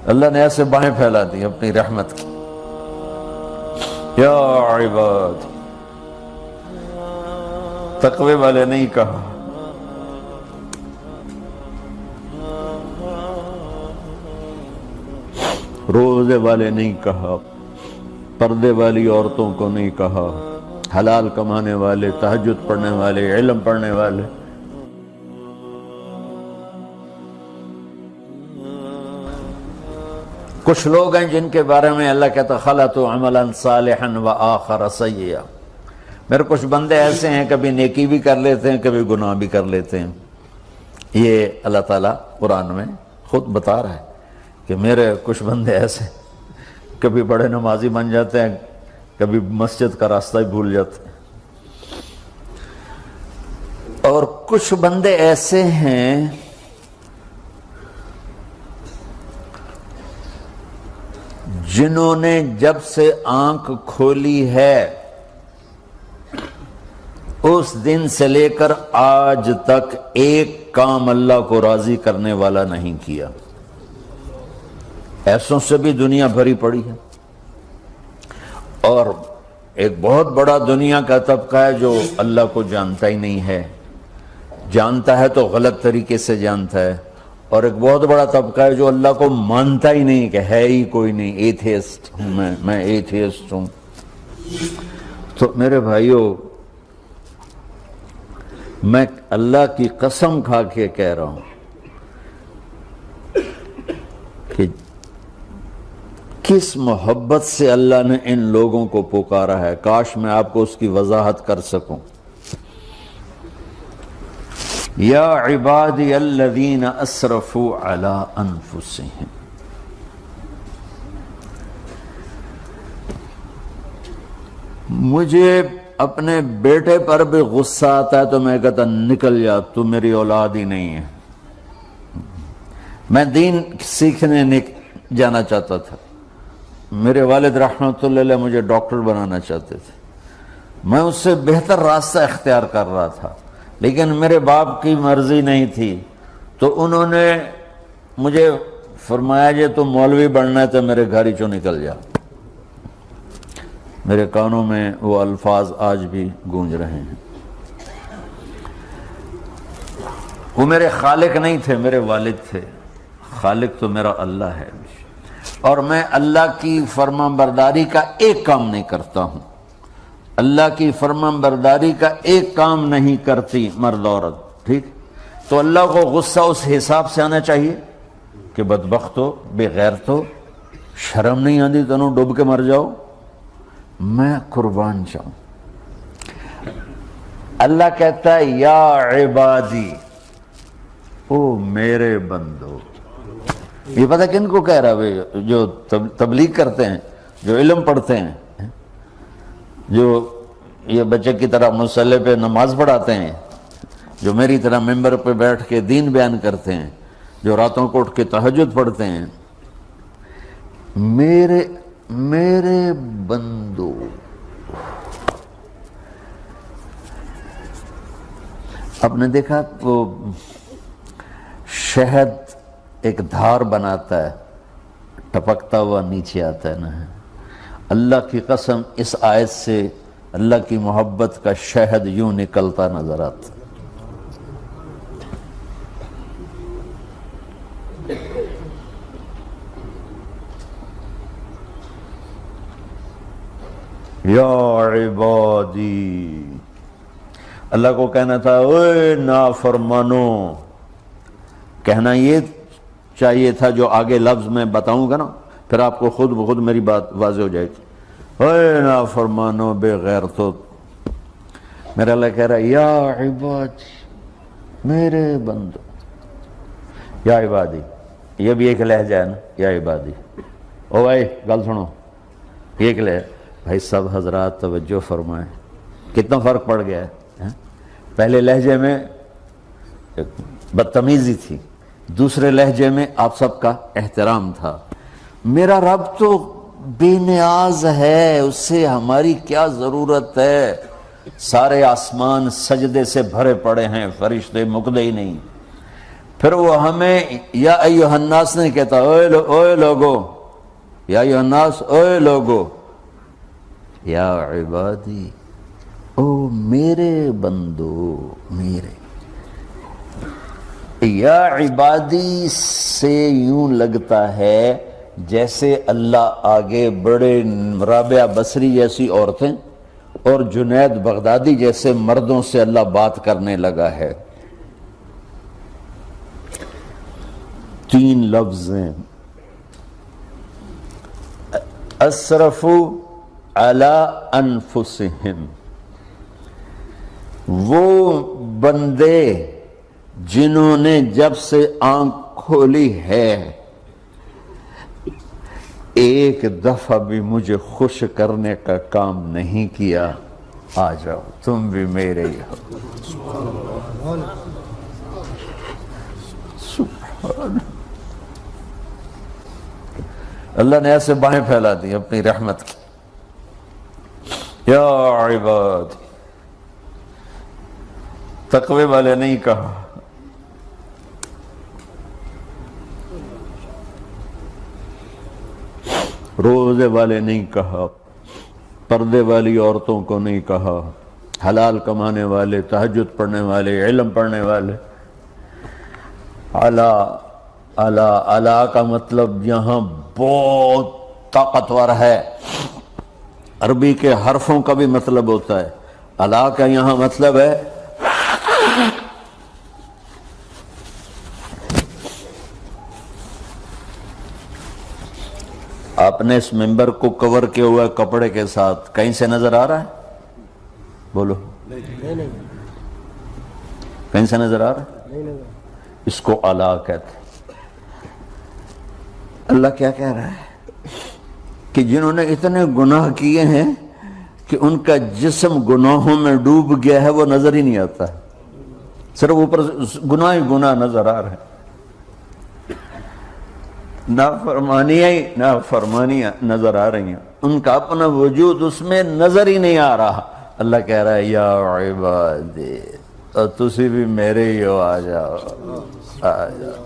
اللہ نے ایسے باہیں پھیلا دی اپنی رحمت کی. یا عباد، تقوی والے نہیں کہا، روزے والے نہیں کہا، پردے والی عورتوں کو نہیں کہا، حلال کمانے والے، تہجد پڑھنے والے، علم پڑھنے والے. کچھ لوگ ہیں جن کے بارے میں اللہ کہتا خلطوا عملا صالحا وآخر سیئا. میرے کچھ بندے ایسے ہیں کبھی نیکی بھی کر لیتے ہیں، کبھی گناہ بھی کر لیتے ہیں. یہ اللہ تعالیٰ قرآن میں خود بتا رہا ہے کہ میرے کچھ بندے ایسے کبھی بڑے نمازی بن جاتے ہیں، کبھی مسجد کا راستہ ہی بھول جاتے ہیں. اور کچھ بندے ایسے ہیں جنہوں نے جب سے آنکھ کھولی ہے اس دن سے لے کر آج تک ایک کام اللہ کو راضی کرنے والا نہیں کیا. ایسوں سے بھی دنیا بھری پڑی ہے. اور ایک بہت بڑا دنیا کا طبقہ ہے جو اللہ کو جانتا ہی نہیں ہے، جانتا ہے تو غلط طریقے سے جانتا ہے. اور ایک بہت بڑا طبقہ ہے جو اللہ کو مانتا ہی نہیں کہ ہے ہی کوئی نہیں. ایتھیسٹ ہوں میں ایتھیسٹ ہوں. تو میرے بھائیوں، میں اللہ کی قسم کھا کے کہہ رہا ہوں کہ کس محبت سے اللہ نے ان لوگوں کو پکارا ہے، کاش میں آپ کو اس کی وضاحت کر سکوں. یا عبادی الذین اسرفوا علی انفسہم. مجھے اپنے بیٹے پر بھی غصہ آتا ہے تو میں کہتا نکل جا، تو میری اولاد ہی نہیں ہے. میں دین سیکھنے جانا چاہتا تھا. میرے والد رحمۃ اللہ علیہ مجھے ڈاکٹر بنانا چاہتے تھے. میں اس سے بہتر راستہ اختیار کر رہا تھا، لیکن میرے باپ کی مرضی نہیں تھی. تو انہوں نے مجھے فرمایا جی تو مولوی بننا ہے تو میرے گھر ہی چوں نکل جا. میرے کانوں میں وہ الفاظ آج بھی گونج رہے ہیں. وہ میرے خالق نہیں تھے، میرے والد تھے. خالق تو میرا اللہ ہے، اور میں اللہ کی فرمان برداری کا ایک کام نہیں کرتا ہوں. اللہ کی فرمان برداری کا ایک کام نہیں کرتی مرد عورت. ٹھیک، تو اللہ کو غصہ اس حساب سے آنا چاہیے کہ بدبخت ہو، بے غیرت ہو، شرم نہیں آتی تنوں ڈوب کے مر جاؤ. میں قربان جاؤں. اللہ کہتا ہے یا عبادی، او میرے بندو. یہ پتہ کن کو کہہ رہا ہے؟ جو تبلیغ کرتے ہیں، جو علم پڑھتے ہیں، جو یہ بچے کی طرح مصلی پہ نماز پڑھاتے ہیں، جو میری طرح ممبر پہ بیٹھ کے دین بیان کرتے ہیں، جو راتوں کو اٹھ کے تہجد پڑھتے ہیں. میرے بندو، آپ نے دیکھا وہ شہد ایک دھار بناتا ہے، ٹپکتا ہوا نیچے آتا ہے نا. اللہ کی قسم اس آیت سے اللہ کی محبت کا شہد یوں نکلتا نظر آتا. یا عبادی، اللہ کو کہنا تھا اوے نافرمانو. کہنا یہ چاہیے تھا جو آگے لفظ میں بتاؤں گا نا، پھر آپ کو خود بخود میری بات واضح ہو جائے گی. اوے نافرمانو، بے غیرتو. میرا اللہ کہہ رہا ہے یا عبادی، میرے بندو. یا عبادی یہ بھی ایک لہجہ ہے نا، یا عبادی. او بھائی گل سنو، یہ ایک لہجہ. بھائی سب حضرات توجہ فرمائیں، کتنا فرق پڑ گیا ہے. پہلے لہجے میں بدتمیزی تھی، دوسرے لہجے میں آپ سب کا احترام تھا. میرا رب تو بے نیاز ہے، اس سے ہماری کیا ضرورت ہے. سارے آسمان سجدے سے بھرے پڑے ہیں، فرشتے مکدے ہی نہیں. پھر وہ ہمیں یا ایھا الناس نہیں کہتا، اوے لوگو، یا ایھا الناس، اوے لوگو، یا عبادی، او میرے بندو، میرے یا عبادی سے یوں لگتا ہے جیسے اللہ آگے بڑے رابعہ بصری جیسی عورتیں اور جنید بغدادی جیسے مردوں سے اللہ بات کرنے لگا ہے۔ 3 لفظ ہیں، اسرفوا علی انفسہم، وہ بندے جنہوں نے جب سے آنکھ کھولی ہے ایک دفعہ بھی مجھے خوش کرنے کا کام نہیں کیا، آ جاؤ تم بھی میرے ہی ہو۔ سبحان اللہ نے ایسے باہیں پھیلا دی اپنی رحمت کی، یا عباد، تقوی والے نہیں کہا، روزے والے نہیں کہا، پردے والی عورتوں کو نہیں کہا، حلال کمانے والے، تہجد پڑھنے والے، علم پڑھنے والے۔ اعلیٰ کا مطلب یہاں بہت طاقتور ہے، عربی کے حرفوں کا بھی مطلب ہوتا ہے، اعلیٰ کا یہاں مطلب ہے آپ نے اس ممبر کو کور کیا ہوا ہے کپڑے کے ساتھ، کہیں سے نظر آ رہا ہے؟ بولو، کہیں سے نظر آ رہا ہے؟ اس کو اعلیٰ کہتے ہیں۔ اللہ کیا کہہ رہا ہے کہ جنہوں نے اتنے گناہ کیے ہیں کہ ان کا جسم گناہوں میں ڈوب گیا ہے، وہ نظر ہی نہیں آتا ہے، صرف اوپر گناہ ہی گناہ نظر آ رہے ہیں، نافرمانیاں نظر آ رہی ہیں، ان کا اپنا وجود اس میں نظر ہی نہیں آ رہا۔ اللہ کہہ رہا ہے یا عبادی، اور تسی بھی میرے ہی ہو، آ جاؤ آ جاؤ۔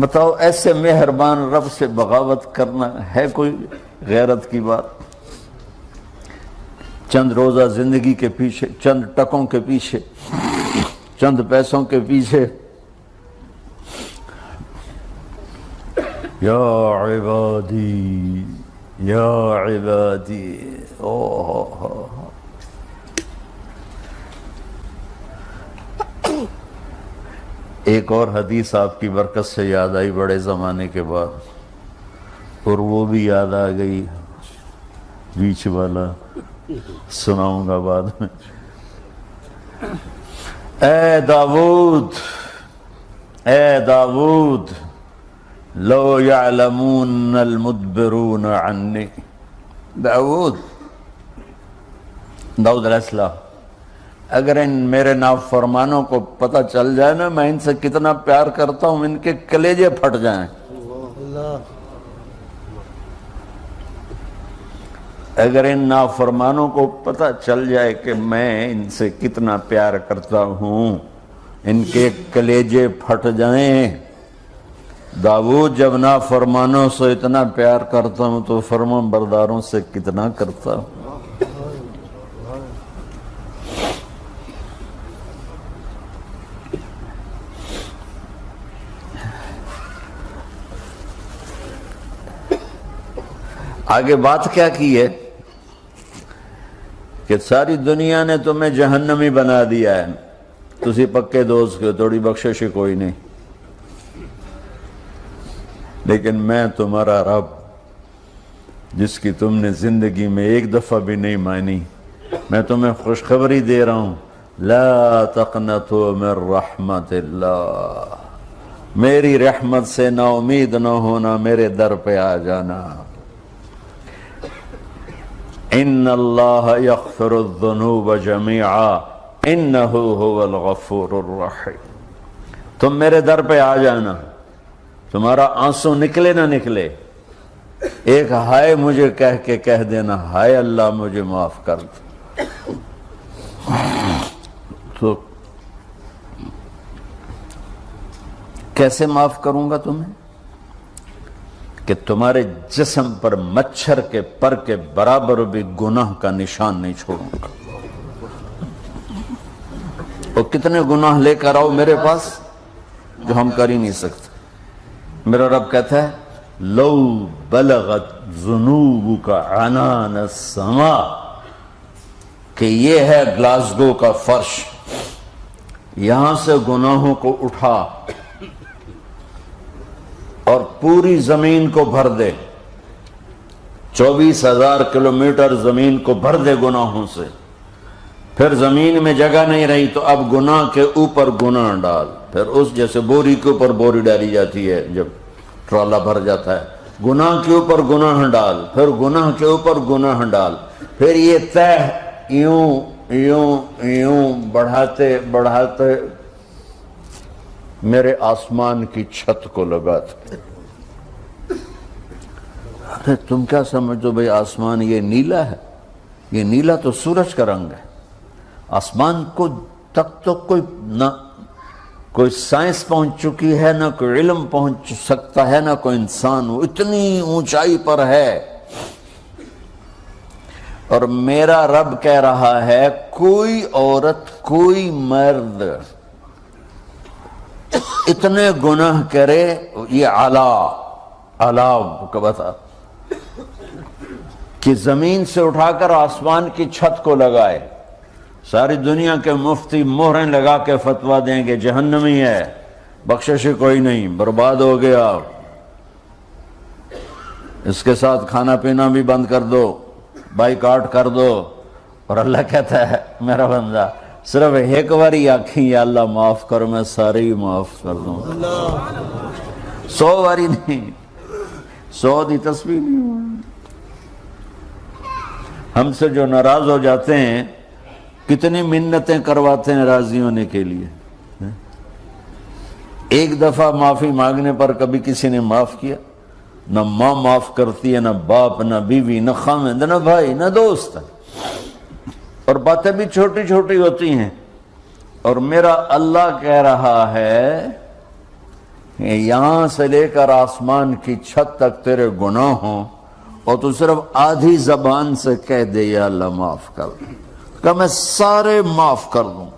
بتاؤ ایسے مہربان رب سے بغاوت کرنا ہے کوئی غیرت کی بات؟ چند روزہ زندگی کے پیچھے، چند ٹکوں کے پیچھے، چند پیسوں کے پیچھے، یا عبادی یا عبادی، ایک اور حدیث آپ کی برکت سے یاد آئی بڑے زمانے کے بعد، اور وہ بھی یاد آ گئی، بیچ والا سناؤں گا بعد میں۔ اے داؤد، اے داؤد، لو یعلمون المدبرون عنی، داؤد علیہ السلام، اگر ان میرے نافرمانوں کو پتہ چل جائے نا میں ان سے کتنا پیار کرتا ہوں، ان کے کلیجے پھٹ جائیں۔ اگر ان نافرمانوں کو پتہ چل جائے کہ میں ان سے کتنا پیار کرتا ہوں، ان کے کلیجے پھٹ جائیں۔ داؤد جب نافرمانوں سے اتنا پیار کرتا ہوں تو فرما برداروں سے کتنا کرتا ہوں۔ آگے بات کیا کی ہے کہ ساری دنیا نے تمہیں جہنمی بنا دیا ہے، تسی پکے دوست کے تھوڑی بخشش کوئی نہیں، لیکن میں تمہارا رب جس کی تم نے زندگی میں ایک دفعہ بھی نہیں مانی، میں تمہیں خوشخبری دے رہا ہوں، لا تقنطوا من رحمت اللہ، میری رحمت سے نا امید نہ ہونا، میرے در پہ آ جانا۔ ان اللہ یغفر الذنوب جميعا انہ هو الغفور الرحیم، تم میرے در پہ آ جانا، تمہارا آنسو نکلے نہ نکلے، ایک ہائے مجھے کہہ کے کہہ دینا، ہائے اللہ مجھے معاف کر دے. تو کیسے معاف کروں گا تمہیں؟ کہ تمہارے جسم پر مچھر کے پر کے برابر بھی گناہ کا نشان نہیں چھوڑوں گا. اور کتنے گناہ لے کر آؤ میرے پاس جو ہم کر ہی نہیں سکتے. میرا رب کہتا ہے لو بلغت ذنوبک عنان السماء، کہ یہ ہے گلاسگو کا فرش، یہاں سے گناہوں کو اٹھا اور پوری زمین کو بھر دے، 24,000 کلومیٹر زمین کو بھر دے گناہوں سے. پھر زمین میں جگہ نہیں رہی تو اب گناہ کے اوپر گناہ ڈال. پھر اس جیسے بوری کے اوپر بوری ڈالی جاتی ہے جب ٹرالا بھر جاتا ہے، گناہ کے اوپر گناہ ڈال، پھر گناہ کے اوپر گناہ ڈال. پھر یہ تہ یوں یوں یوں بڑھاتے بڑھاتے میرے آسمان کی چھت کو لگاتے. ارے تم کیا سمجھو بھئی آسمان یہ نیلا ہے؟ یہ نیلا تو سورج کا رنگ ہے. آسمان کو تک تو کوئی سائنس پہنچ چکی ہے، نہ کوئی علم پہنچ سکتا ہے، نہ کوئی انسان. وہ اتنی اونچائی پر ہے. اور میرا رب کہہ رہا ہے کوئی عورت کوئی مرد اتنے گناہ کرے، یہ اعلیٰ کو بتا، کہ زمین سے اٹھا کر آسمان کی چھت کو لگائے. ساری دنیا کے مفتی مہریں لگا کے فتویٰ دیں گے جہنمی ہے، بخشش کوئی نہیں، برباد ہو گیا، اس کے ساتھ کھانا پینا بھی بند کر دو، بائیکاٹ کر دو. اور اللہ کہتا ہے میرا بندہ صرف ایک باری آکھیں یا اللہ معاف کر، میں سارے ہی معاف کر دوں. 100 باری نہیں، 100 دی تسبیح نہیں. ہم سے جو ناراض ہو جاتے ہیں کتنی منتیں کرواتے ہیں راضی ہونے کے لیے. ایک دفعہ معافی مانگنے پر کبھی کسی نے معاف کیا؟ نہ ماں معاف کرتی ہے، نہ باپ، نہ بیوی، نہ خاوند، نہ بھائی، نہ دوست. اور باتیں بھی چھوٹی چھوٹی ہوتی ہیں. اور میرا اللہ کہہ رہا ہے کہ یہاں سے لے کر آسمان کی چھت تک تیرے گناہ ہوں اور تو صرف آدھی زبان سے کہہ دے یا اللہ معاف کر، کہ میں سارے معاف کر دوں.